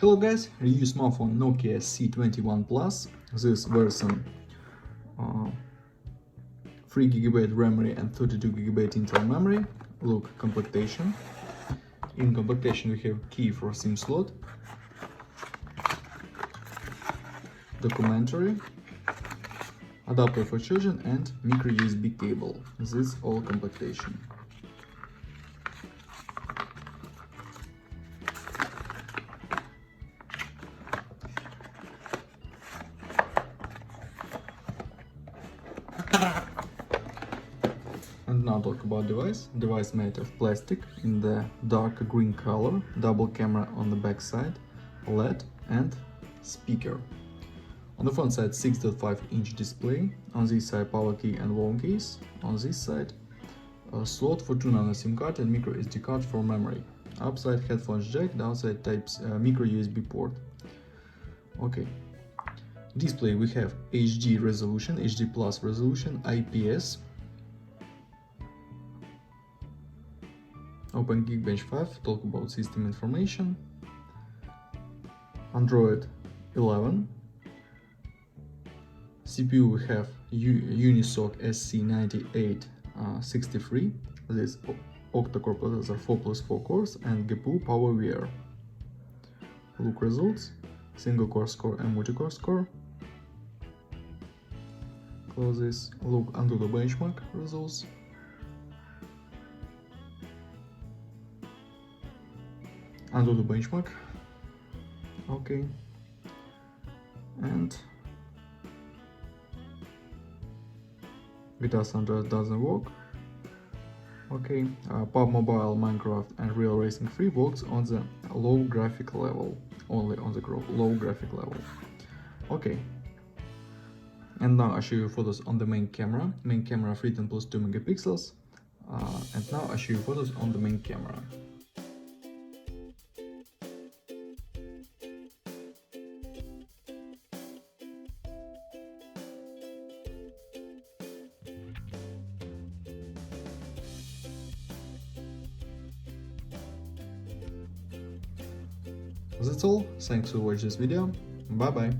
Hello guys, review smartphone Nokia C21 Plus. This version 3GB memory and 32GB internal memory. Look, completion. In completion we have key for SIM slot, documentary, adapter for charging and micro USB cable. This all completion. And now talk about device. Device made of plastic in the dark green color, double camera on the back side, LED and speaker. On the front side 6.5-inch display, on this side power key and volume keys, on this side a slot for 2 nano SIM card and micro SD card for memory. Upside headphones jack, downside types micro USB port. Okay. Display we have HD resolution, HD plus resolution, IPS. Open Geekbench 5, talk about system information. Android 11. CPU we have Unisoc SC9863. This octa-core processor 4+4 cores and GPU PowerVR. Look results, single core score and multi-core score. Close this, look under the benchmark results. Under the benchmark. Okay. And Vita Android doesn't work. Okay. PUBG Mobile, Minecraft and Real Racing 3 works on the low graphic level. Only on the low graphic level. Okay. And now I show you photos on the main camera. Main camera 310 plus 2 megapixels. And now I show you photos on the main camera. That's all. Thanks for watching this video. Bye bye.